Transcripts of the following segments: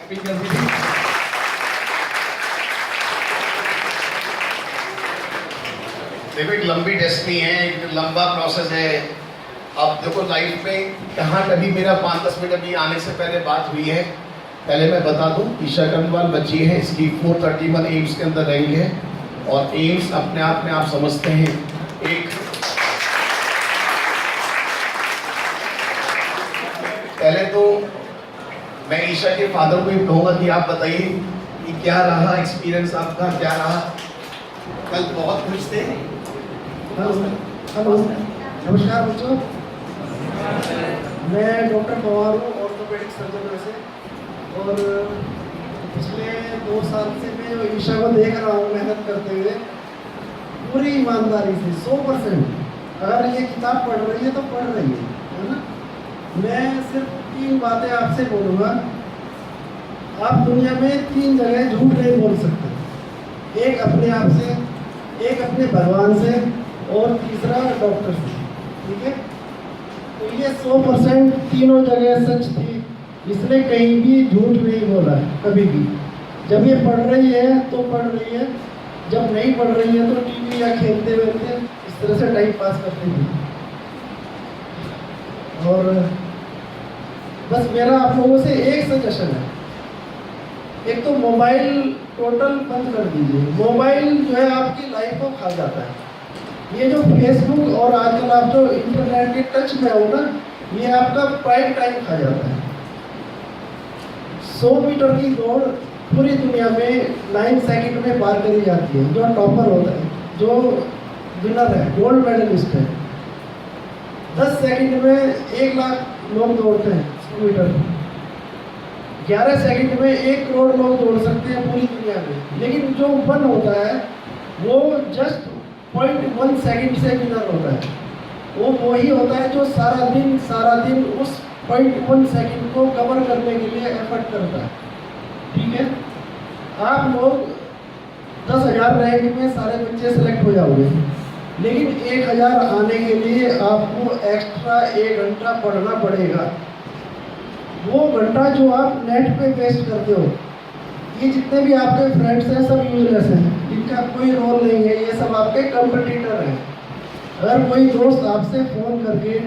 Speaker भी। देखो एक लंबी डेस्टिनी है, एक लंबा प्रोसेस है। अब देखो लाइफ में कहाँ कभी मेरा 5-10 मिनट अभी आने से पहले बात हुई है। पहले मैं बता दूं, ईशा कर्णवाल बच्ची है, इसकी 431 एम्स के अंदर रैंक है। और एम्स अपने आप में आप समझते हैं एक, पहले तो मैं ईशा के फादर को ही कहूँगा कि आप बताइए कि क्या रहा एक्सपीरियंस आपका, क्या रहा। कल बहुत खुश थे। हेलो, नमस्कार बच्चों। मैं डॉक्टर पवार हूँ, ऑर्थोपेडिक सर्जन में से। और पिछले 2 साल से मैं ईशा को देख रहा हूँ मेहनत करते हुए, पूरी ईमानदारी से 100%। अगर ये किताब पढ़ रही है तो पढ़ रही है ना। मैं सिर्फ 3 बातें आपसे बोलूँगा। आप दुनिया में 3 जगह झूठ नहीं बोल सकते। एक अपने आप से, एक अपने भगवान से, और तीसरा डॉक्टर से। ठीक है, तो ये 100% तीनों जगह सच थी। इसने कहीं भी झूठ नहीं बोला है कभी भी। जब ये पढ़ रही है तो पढ़ रही है, जब नहीं पढ़ रही है तो टीवी या खेलते वेलते इस तरह से टाइम पास करती थी। और बस मेरा आप लोगों से एक सजेशन है, एक तो मोबाइल टोटल बंद कर दीजिए। मोबाइल जो है आपकी लाइफ को खा जाता है। ये जो फेसबुक और आजकल आप जो इंटरनेट के टच में हो ना, ये आपका प्राइम टाइम खा जाता है। 100 मीटर की दौड़ पूरी दुनिया में 9 सेकंड में पार करी जाती है। जो टॉपर होता है, जो विनर है, गोल्ड मेडलिस्ट है, 10 सेकंड में 1 लाख लोग दौड़ते हैं 100 मीटर। 11 सेकंड में 1 करोड़ लोग दौड़ सकते हैं पूरी दुनिया में। लेकिन जो वन होता है वो जस्ट 0.1 सेकंड से विनर होता है। वो वही होता है जो सारा दिन उस 0.1 सेकंड को कवर करने के लिए एफर्ट करता है। ठीक है, आप लोग 10,000 रैंक में सारे बच्चे सेलेक्ट हो जाओगे, लेकिन 1,000 आने के लिए आपको एक्स्ट्रा 1 घंटा पढ़ना पड़ेगा। वो घंटा जो आप नेट पे वेस्ट करते हो, ये जितने भी आपके फ्रेंड्स हैं सब यूजलेस हैं, इनका कोई रोल नहीं है। ये सब आपके कंपटीटर हैं। अगर कोई दोस्त आपसे फ़ोन करके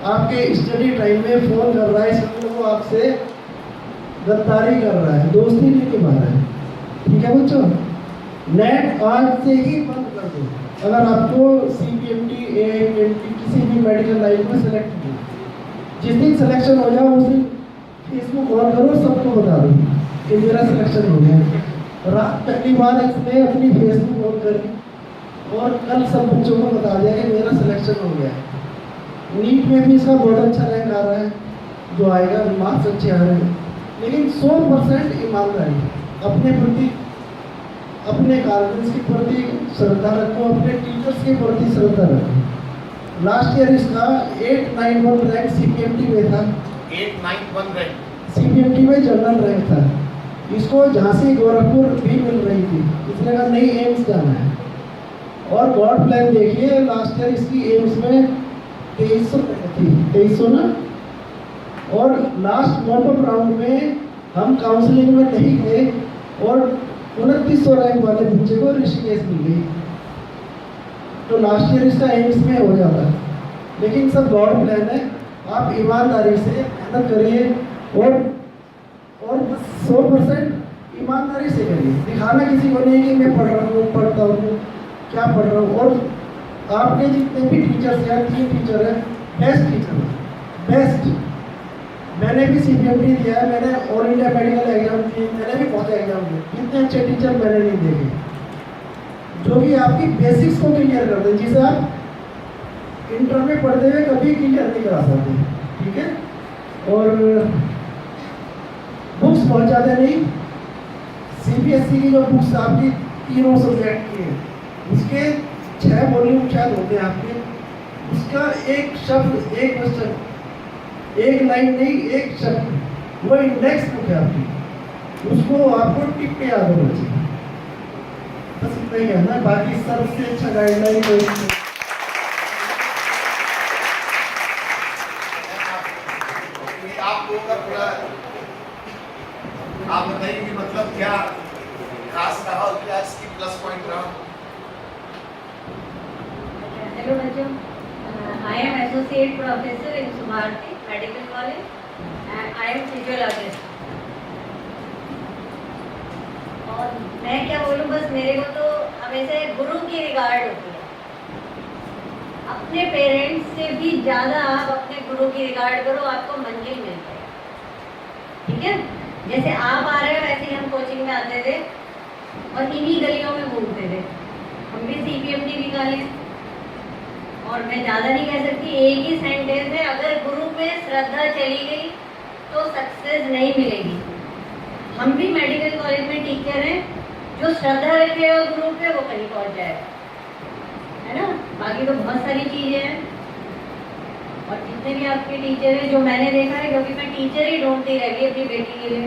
आपके स्टडी टाइम में फ़ोन कर रहा है, इसलिए वो आपसे गद्दारी कर रहा है, दोस्ती नहीं निभा रहा है। ठीक है बच्चों, नेट आज से ही बंद कर दो। अगर आपको CPMT, AIMT किसी भी मेडिकल लाइन में सेलेक्ट किया, जिस दिन सिलेक्शन हो जाए उस दिन फेसबुक ऑन करो, सबको बता दो कि मेरा सिलेक्शन हो गया। रात पहली बार इसने अपनी फेसबुक ऑन करी और कल सब बच्चों को बता दिया कि मेरा सिलेक्शन हो गया। नीट में भी इसका बहुत अच्छा रैंक आ रहा है, जो आएगा, मार्क्स अच्छे आ रहे हैं। लेकिन 100% ईमानदारी, अपने प्रति, अपने गार्जियंस के प्रति श्रद्धा रखो, अपने टीचर्स के प्रति श्रद्धा रखो। लास्ट ईयर इसका 891 रैंक CPMT में था। 891 रैंक CPMT में जनरल रैंक था। इसको झांसी गोरखपुर भी मिल रही थी। इसने कहा नहीं, एम्स जाना है। और गॉड प्लान देखिए, लास्ट ईयर इसकी एम्स में 2300 थी, 2300 ना। और लास्ट मॉपअप राउंड में हम काउंसलिंग में नहीं गए और 2900 रैंक वाले बच्चे को ऋषिकेश मिल गई। तो लास्ट ईयर इसका एम्स में हो जाता है। लेकिन सब गॉड प्लान है। आप ईमानदारी से मेहनत करिए और बस 100% ईमानदारी से करिए। दिखाना किसी को नहीं कि मैं पढ़ रहा हूँ, पढ़ता हूँ, क्या पढ़ रहा हूँ। और आपके जितने भी टीचर्स हैं, 3 टीचर हैं, बेस्ट टीचर हैं, बेस्ट। मैंने भी CPMT दिया है, मैंने ऑल इंडिया मेडिकल एग्जाम दिए, मैंने भी बहुत एग्जाम दिए। इतने अच्छे टीचर मैंने नहीं देखे जो कि आपकी बेसिक्स को क्लियर कर दें, जिसे आप इंटर में पढ़ते हुए कभी क्लियर नहीं करा सकते। ठीक है, और बुक्स बहुत ज़्यादा नहीं। CBSE की जो बुक्स आपकी 3 सब्जेक्ट की है, उसके 6 वॉल्यूम शायद होते हैं आपके। उसका एक शब्द, एक क्वेश्चन, एक लाइन नहीं, एक शब्द, वो इंडेक्स बुक है आपकी। उसको आपको टिक पे याद होना चाहिए। बस इतना ही कहना है, बाकी सबसे अच्छा गाइडलाइन कोई नहीं। आप लोगों का पूरा आप बताइए कि मतलब क्या खास रहा और क्या इसकी प्लस पॉइंट रहा? हेलो बच्चों, I am associate professor in Subharti medical college and I am physiologist. और मैं क्या बोलूँ, बस मेरे को तो हमेशा गुरु की रिगार्ड होती है। अपने पेरेंट्स से भी ज़्यादा आप अपने गुरु की रिगार्ड करो, आपको मंजिल मिल जाएगी। ठीक है, जैसे आप आ रहे हो वैसे ही हम कोचिंग में आते थे और इन्हीं गलियों में घूमते थे। हम भी CPMT निकाले और मैं ज़्यादा नहीं कह सकती, एक ही सेंटेंस है, अगर गुरु में श्रद्धा चली गई तो सक्सेस नहीं मिलेगी। हम भी मेडिकल कॉलेज में टीचर हैं, जो श्रद्धा रखेगा गुरु पे वो कहीं पहुंच जाएगा, है ना। बाकी तो बहुत सारी चीज़ें हैं और जितने भी आपके टीचर हैं, जो मैंने देखा है, क्योंकि मैं टीचर ही ढूंढती रही अपनी बेटी के लिए,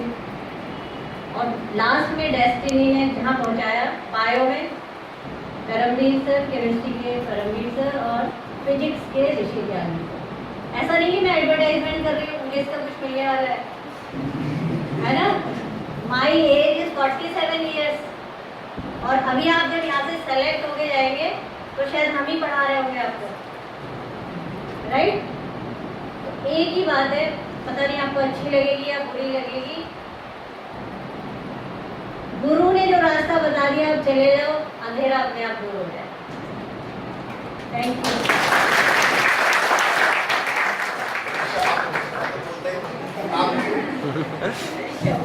और लास्ट में डेस्टिनी ने जहाँ पहुँचाया, बायो में करमवीर सर, केमिस्ट्री के परमवीर सर और फिजिक्स के ऋषि ज्ञानी सर। ऐसा नहीं कि मैं एडवर्टाइजमेंट कर रही हूँ, मुझे इसका कुछ मिलने वाला है ना। माई एज इज 47 ईयर्स और अभी आप जब यहाँ से सेलेक्ट होके जाएंगे तो शायद हम ही पढ़ा रहे होंगे आपको, राइट। तो एक ही बात है, पता नहीं आपको अच्छी लगेगी या बुरी लगेगी, गुरु ने जो रास्ता बता दिया आप चले जाओ, अंधेरा अपने आप दूर हो जाए। Thank you.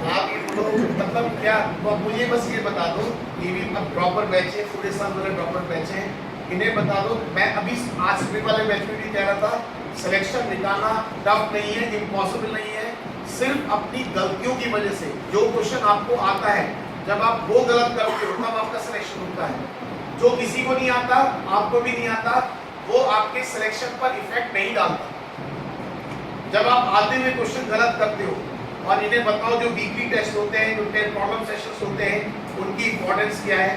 आप ये बोलो मतलब क्या, तो मुझे बस ये बता दो, ये भी अब प्रॉपर बैच है, पूरे साल मेरे प्रॉपर बैच है, इन्हें बता दो। मैं अभी आज सुबह वाले बैच में भी कह रहा था, सिलेक्शन निकालना टफ नहीं है, इम्पॉसिबल नहीं है। सिर्फ अपनी गलतियों की वजह से जो क्वेश्चन आपको आता है, जब आप वो गलत करते हो तब आपका सिलेक्शन होता है। जो किसी को नहीं आता, आपको भी नहीं आता, वो आपके सिलेक्शन पर इफेक्ट नहीं डालता। जब आप आते हुए क्वेश्चन गलत करते हो, और इन्हें बताओ जो वीकली टेस्ट होते हैं, जो 10 प्रॉब्लम सेशंस होते हैं, उनकी इंपॉर्टेंस क्या है,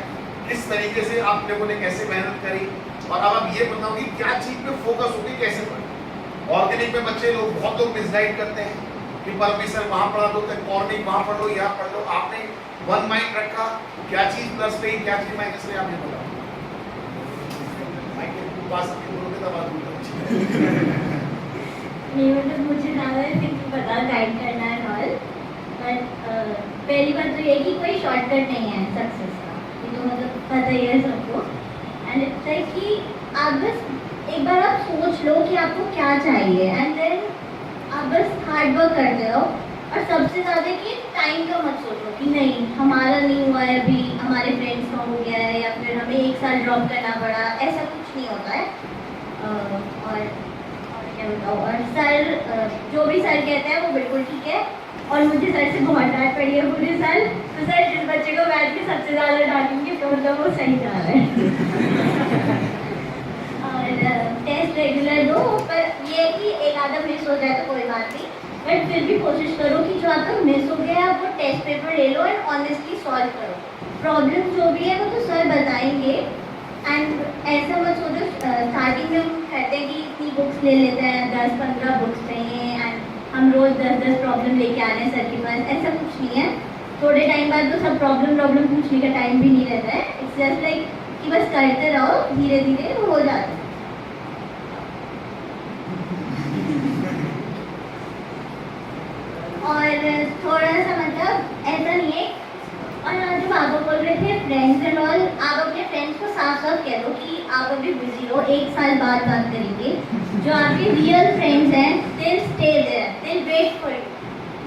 किस तरीके से आप लोगों ने कैसे मेहनत करी, और अब आप ये बताओ कि क्या चीज पे फोकस होगी, कैसे पढ़े। ऑर्गेनिक में बच्चे लोग, बहुत लोग मिसगाइड करते हैं कि परमी सर वहाँ पढ़ा दो, मॉर्निंग वहाँ पढ़ लो, यहाँ पढ़ लो। आपने वन माइंड रखा, क्या चीज प्लस रही, क्या चीज माइनस रही, आपने बोला नहीं, मतलब मुझे ज़्यादा सिर्फ पता गाइड करना है ऑल, बट पहली बात तो ये कि कोई शॉर्टकट नहीं है सक्सेस का, ये तो मतलब पता ही है सबको। एंड इट्स लाइक कि आप बस एक बार आप सोच लो कि आपको क्या चाहिए, एंड देन आप बस हार्ड वर्क करते रहो। और सबसे ज़्यादा कि टाइम का मत सोचो कि नहीं हमारा नहीं हुआ है अभी, हमारे फ्रेंड्स का हो गया है, या फिर हमें एक साल ड्रॉप करना पड़ा, ऐसा कुछ नहीं होता है। और क्या बताओ, और सर जो भी सर कहते हैं वो बिल्कुल ठीक है, और मुझे सर से बहुत डांट पड़ी है पूरे साल। तो सर जिस बच्चे को बैठ के सबसे ज़्यादा डांटेंगे तो मतलब वो सही जा रहा है। और टेस्ट रेगुलर दो, पर ये है कि एक आधा मिस हो जाए तो कोई बात नहीं, बट फिर भी कोशिश करो कि जो आपका मिस हो गया आप वो टेस्ट पेपर ले लो एंड ऑनेस्टली सॉल्व करो। प्रॉब्लम जो भी है वो तो सर बताएंगे, एंड ऐसा मत सोचो स्टार्टिंग में हम कहते हैं कि इतनी बुक्स ले लेते हैं, 10-15 बुक्स चाहिए एंड हम रोज़ 10-10 प्रॉब्लम लेके आ रहे हैं सर के पास, ऐसा कुछ नहीं है। थोड़े टाइम बाद तो सब प्रॉब्लम पूछने का टाइम भी नहीं रहता है। इट्स जस्ट लाइक कि बस करते रहो, धीरे धीरे वो हो जाता है। और थोड़ा सा मतलब ऐसा नहीं है। और जो बाबा बोल रहे थे फ्रेंड्स एंड ऑल, आप अपने फ्रेंड्स को साफ साफ कह दो कि आप अभी बिजी हो, 1 साल बाद बात करेंगे। जो आपके रियल फ्रेंड्स हैं दिल स्टे देयर, दिल वेट फॉर यू।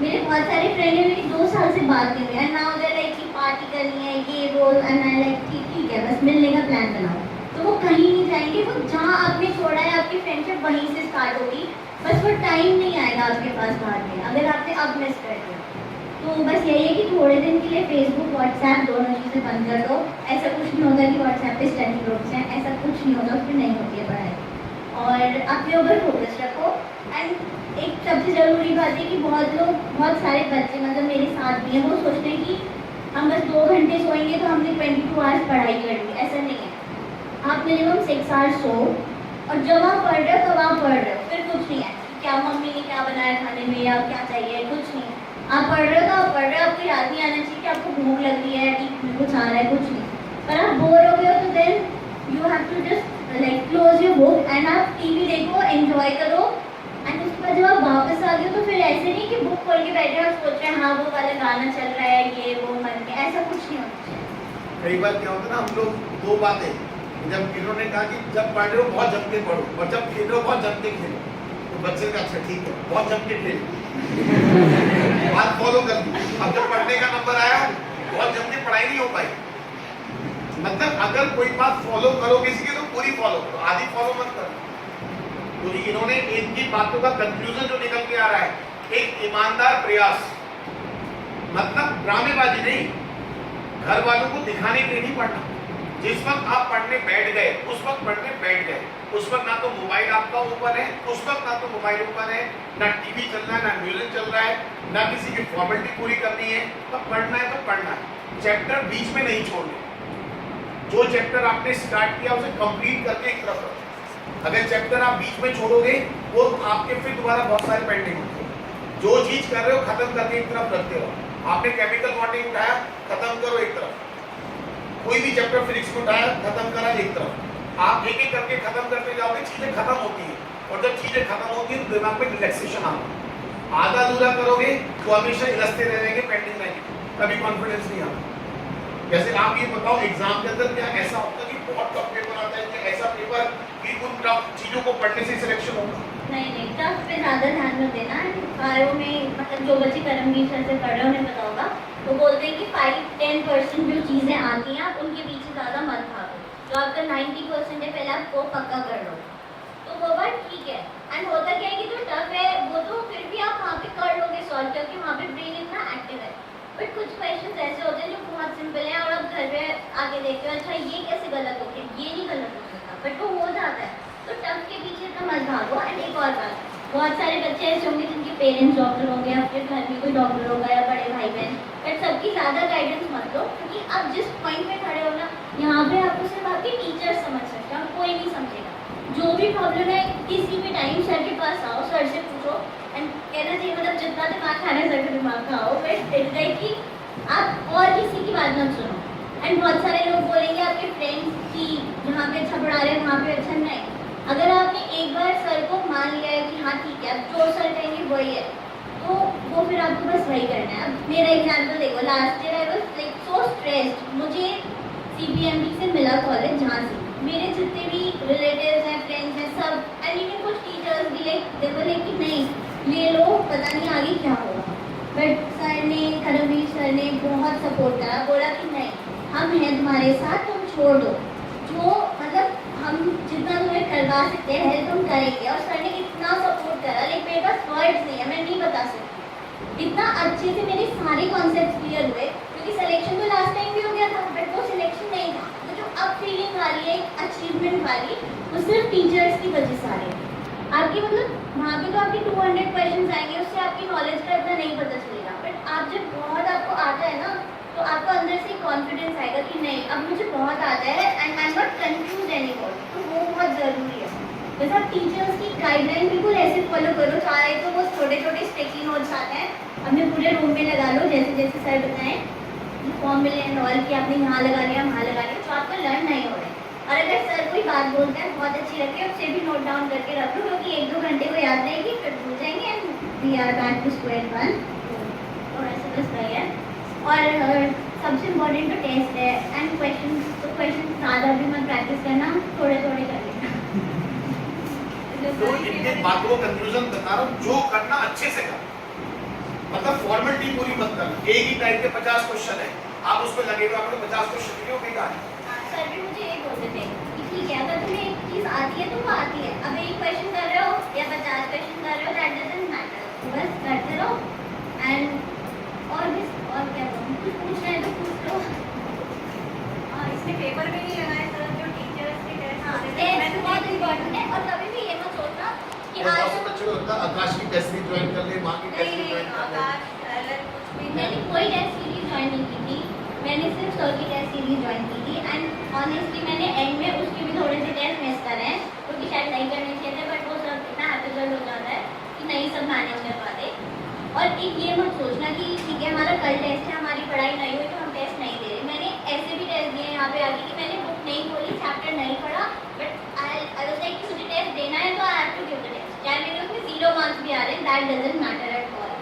मेरे बहुत सारे फ्रेंड हैं, मेरी 2 साल से बात कर रहे हैं, नाउ दे लाइक कि पार्टी करनी है, ये वो, एंड आई लाइक ठीक है बस मिलने का प्लान बनाओ। तो वो कहीं नहीं जाएंगे, वो जहाँ आपने छोड़ा है आपकी फ्रेंडशिप वहीं से स्टार्ट होगी, बस वो टाइम नहीं आएगा आपके पास बाद में अगर आपने अब मिस कर दिया। तो बस यही है कि थोड़े दिन के लिए फेसबुक व्हाट्सएप दोनों चीज़ें बंद कर दो। ऐसा कुछ नहीं होता कि व्हाट्सएप पे स्टडी ग्रुप्स हैं, ऐसा कुछ नहीं होता, उसमें नहीं होती है पढ़ाई। और अपने ऊपर फोकस रखो। एंड एक सबसे ज़रूरी बात है कि बहुत सारे बच्चे मतलब मेरे साथ भी हैं, वो सोचते हैं कि हम बस 2 घंटे सोएंगे तो हमने 22 आवर्स पढ़ाई कर ली। ऐसा नहीं है, आप मिनिमम 6 आवर्स सो, और जब आप पढ़ रहे हो तब आप पढ़ रहे हो, फिर कुछ नहीं है क्या मम्मी ने क्या बनाया खाने में या क्या चाहिए, कुछ नहीं। आप पढ़ रहे हो तो आप पढ़ रहे हो, आपको याद नहीं भूख लग रही है, ठीक कुछ आ रहा है, कुछ नहीं, पर आप बोर हो गए हो तो then you have to just like close your book and आप टीवी देखो, एंजॉय करो, एंड उसके बाद जब आप वापस आ गए तो फिर ऐसे नहीं कि बुक खोल के बैठे और सोच रहे हैं हाँ वो वाला गाना चल रहा है, ये वो मन में, ऐसा कुछ नहीं होना चाहिए। कई बार क्या होता है ना, हम लोग दो बातें, जब इन्होंने कहा कि जब पढ़ रहे हो बहुत जम के पढ़ो और जब खेल रहे हो बहुत जम के खेलो, तो बच्चे का अच्छा ठीक है बहुत जम के खेल बात फॉलो कर दी। अब जब पढ़ने का नंबर आया बहुत जम के पढ़ाई नहीं हो पाई। मतलब अगर कोई बात फॉलो करो किसी की तो पूरी फॉलो करो, आधी फॉलो मत करो। तो इन्होंने इनकी बातों का कंक्लूजन जो निकल के आ रहा है, एक ईमानदार प्रयास, मतलब ड्रामेबाजी नहीं, घर वालों को दिखाने के लिए नहीं पढ़ना। जिस वक्त आप पढ़ने बैठ गए उस वक्त पढ़ने बैठ गए, उस वक्त ना तो मोबाइल आपका ऊपर है, उस वक्त ना तो मोबाइल ऊपर है, ना टीवी चल रहा है, ना म्यूजिक चल रहा है, ना किसी की फॉर्मेलिटी पूरी करनी है। तो पढ़ना है तो पढ़ना है, चैप्टर बीच में नहीं छोड़ने। जो चैप्टर आपने स्टार्ट किया उसे कंप्लीट करके एक तरफ रखो। अगर चैप्टर आप बीच में छोड़ोगे वो आपके फिर दोबारा बहुत सारे पेंडिंग होंगे। जो चीज कर रहे हो खत्म करके एक तरफ रखते रहो। आपने केमिकल बॉन्डिंग उठाया, खत्म करो एक तरफ। कोई भी चैप्टर फिजिक्स में उठाया, खत्म करा एक तरफ। आप एक एक करके खत्म करते जाओगे, चीजें खत्म होती है, और जब चीजें खत्म होती है तो दिमाग में रिलैक्सेशन आता। आधा अधूरा करोगे तो हमेशा हिलते रहेंगे, पेंडिंग रहेंगे, कभी कॉन्फिडेंस नहीं आता। जैसे आप ये बताओ एग्जाम के अंदर क्या ऐसा होता है कि बहुत टफ पेपर आता है, कि ऐसा पेपर कि उन टफ चीजों को पढ़ने से सिलेक्शन होगा? नहीं, टफ पे ज़्यादा ध्यान मत देना। कारों में मतलब जो बच्चे करमवीर सर से पढ़ रहे हैं उन्हें पता होगा, तो बोलते हैं कि 5-10% जो चीज़ें आती हैं आप उनके पीछे ज़्यादा मत भागो, जो आपका 90% है पहले आप वो पक्का कर लो, तो वो बात ठीक है। एंड होता क्या है कि जो टफ है वो तो फिर भी आप वहाँ पे कर लोगे सॉल्व, क्योंकि वहाँ पे ब्रेन इतना एक्टिव है। बट कुछ क्वेश्चन ऐसे होते हैं जो बहुत सिंपल हैं और आप घर पे आके देखते हो अच्छा ये कैसे गलत हो गया, ये नहीं गलत हो सकता, बट वो हो जाता है। तो टफ के पीछे इतना मत भागो। एंड एक और बात, बहुत सारे बच्चे ऐसे होंगे जिनके पेरेंट्स डॉक्टर होंगे या फिर घर में कोई डॉक्टर होगा या बड़े भाई बहन, बट सबकी ज़्यादा गाइडेंस मत लो, क्योंकि आप जिस पॉइंट पे खड़े हो ना यहाँ पे आपको सिर्फ आपके टीचर समझ सकते हैं और कोई नहीं समझेगा। जो भी प्रॉब्लम है किसी भी टाइम सर के पास आओ, सर से पूछो। एंड कहना चाहिए मतलब जितना दिमाग खाना है सर का दिमाग खाओ, बट इट्स लाइक कि आप और किसी की बात मत सुनो। एंड बहुत सारे लोग बोलेंगे आपके फ्रेंड्स की जहाँ पे अच्छा पढ़ा रहे हैं वहाँ पे अच्छा नहीं। अगर आपने एक बार सर को मान लिया है कि हाँ ठीक है अब जो सर कहेंगे वही है, तो वो फिर आपको बस वही करना है। अब मेरा एग्जाम्पल देखो, last year I was like so stressed. मुझे CPMB से मिला कॉलेज, जहाँ से मेरे जितने भी रिलेटिव्स हैं, फ्रेंड्स हैं, सब एंड इवन कुछ टीचर्स भी लाइक देखो कि नहीं ले लो पता नहीं आगे क्या होगा, बट सर ने, करमवीर सर ने बहुत सपोर्ट करा, बोला कि नहीं हम हैं तुम्हारे साथ, तुम छोड़ दो, जो मतलब हम जितना तुम्हें करवा सकते हैं हेल्प हम करेंगे। और सर ने इतना सपोर्ट करा, लाइक मेरे पास वर्ड्स नहीं है, मैं नहीं बता सकती। इतना अच्छे से मेरे सारे कॉन्सेप्ट क्लियर हुए, क्योंकि सिलेक्शन तो लास्ट टाइम भी हो गया था, बट वो सिलेक्शन नहीं था। तो जो अब फीलिंग आ रही है अचीवमेंट वाली, वो सिर्फ टीचर्स की वजह से आ रही है। आपकी मतलब वहाँ पे तो आपके 200 क्वेश्चन आएंगे, उससे आपकी नॉलेज का इतना नहीं पता चलेगा, बट आप जब बहुत आपको आता है ना तो आपको अंदर से कॉन्फिडेंस आएगा कि नहीं अब मुझे बहुत आता है and I am not confuse anymore. तो वो बहुत ज़रूरी है। बस आप टीचर्स की गाइडलाइन बिल्कुल ऐसे फॉलो करो, चाहे तो वो छोटे छोटे स्टिकी नोट्स आते हैं अपने पूरे रूम में लगा लो, जैसे जैसे सर बताएं फॉर्म में एंड ऑल कि आपने यहाँ लगा लिया वहाँ लगा लिया, तो आपको लर्न नहीं हो रहा है। और अगर सर कोई बात बोलते हैं बहुत अच्छी रखी है, उससे भी नोट डाउन करके रख लो, क्योंकि 1-2 घंटे को याद रहेगी, फिर भूल जाएंगे and we are back to square one. थोड़ा सा बस वही है। और सबसे इम्पोर्टेंट तो टेस्ट है एंड क्वेश्चन ज़्यादा भी मत प्रैक्टिस करना, थोड़े थोड़े कर लेना। तो इनके बातों को कंक्लूजन बता रहा हूँ, जो करना अच्छे से करना, मतलब फॉर्मेलिटी पूरी मत करना। एक ही टाइप के 50 क्वेश्चन है, आप उसमें लगे हो, आपको 50 क्वेश्चन क्यों बेकार है? सर भी मुझे ये बोलते थे कि ठीक है अगर तुम्हें एक चीज़ आती है तो वो आती है, अब एक क्वेश्चन कर रहे हो या 50 क्वेश्चन कर रहे हो दैट डजंट मैटर, बस करते रहो। एंड और क्या कहूँ, कुछ पूछना है तो पूछ लो। इसमें पेपर भी नहीं लगाए सर, जो टीचर्स के टेस्ट बहुत इम्पोर्टेंट है। और कभी भी ये मत सोचना कि और आज बहुत से बच्चों को लगता है आकाश की टेस्ट सीरीज ज्वाइन कर ले, माँ की टेस्ट सीरीज ज्वाइन कर ले। आकाश अलग कुछ भी मैंने कोई टेस्ट सीरीज ज्वाइन नहीं की थी, मैंने सिर्फ सर की टेस्ट सीरीज ज्वाइन की थी। एंड ऑनेस्टली मैंने एंड में उसके भी थोड़े से टेस्ट मिस करे हैं, क्योंकि शायद नहीं करने चाहिए थे, बट वो सब इतना हैप्पीजल हो जाता है कि नहीं सब मैनेज कर पाते। और एक ये मत सोचना कि ठीक है हमारा कल टेस्ट है, हमारी पढ़ाई नहीं हुई तो हम टेस्ट यहाँ पे आके कि मैंने बुक नहीं खोली, चैप्टर नहीं पढ़ा, बट आई वाज लाइक कि मुझे टेस्ट देना है तो I have to give the test. चाहे मेरे उसमें 0 मार्क्स भी आ रहे हैं, that doesn't matter at all.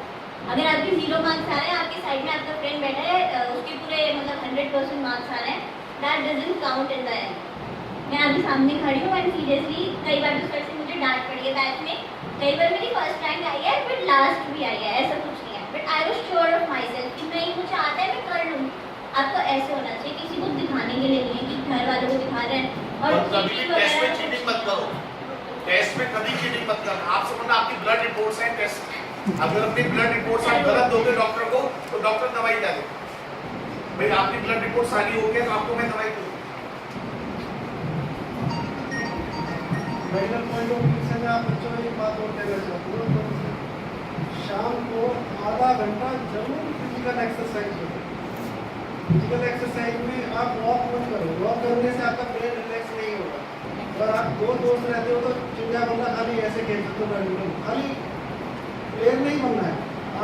अगर आपके 0 मार्क्स आ रहे हैं, आपके साइड में आपका फ्रेंड बैठा है, उसके पूरे मतलब 100% मार्क्स आ रहे हैं, that doesn't count in the end. मैं अभी सामने खड़ी हूँ एंड सीरियसली कई बार तो सर से मुझे डांट पड़ी है बैच में, कई बार मेरी फर्स्ट रैंक आई है बट लास्ट भी आई है, ऐसा कुछ नहीं है, but I was sure of my self कि नहीं मुझे आता है, मैं कर लूँगी। आपको ऐसे होना चाहिए, किसी को दिखाने के लिए नहीं है कि घर वालों को दिखा रहे हैं। और कभी भी टेस्ट में चीटिंग मत करो, टेस्ट में कभी चीटिंग मत करना। आप समझना आपकी ब्लड रिपोर्ट्स हैं टेस्ट, अगर अपनी ब्लड रिपोर्ट्स आप गलत दोगे डॉक्टर को तो डॉक्टर दवाई दे दे। भाई आपकी ब्लड रिपोर्ट सारी हो गई तो आपको मैं दवाई दूँ। मेडिकल पॉइंट ऑफ व्यू से मैं आप बच्चों में एक बात और कहना चाहता हूँ, तो शाम को आधा घंटा जरूर फिजिकल एक्सरसाइज करो। फिजिकल एक्सरसाइज में आप वॉक मत करो, वॉक करने से आपका ब्रेन रिलैक्स नहीं होगा। और आप 2 दोस्त रहते हो तो चिड़िया बंदा खाली ऐसे खेल सकते हो, बैडमिंटन खाली प्लेयर नहीं बनना है,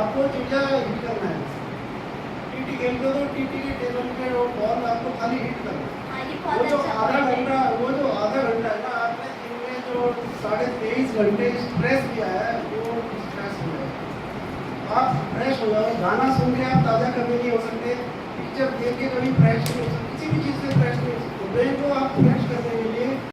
आपको चिड़िया हिट करना है। टीटी खेलते हो तो टीटी के टेबल पे वो बॉल आपको खाली हिट करना है। वो जो आधा घंटा है ना, आपने दिन में जो 23.5 घंटे स्ट्रेस किया है वो स्ट्रेस हो जाएगा। आप फ्रेश हो जाओ, गाना सुन के आप ताज़ा कभी नहीं हो सकते, पिक्चर देख के कभी फ्रेश नहीं हो सकते, किसी भी चीज़ से फ्रेश नहीं हो सकते। ब्रेन को आप फ्रेश कर देंगे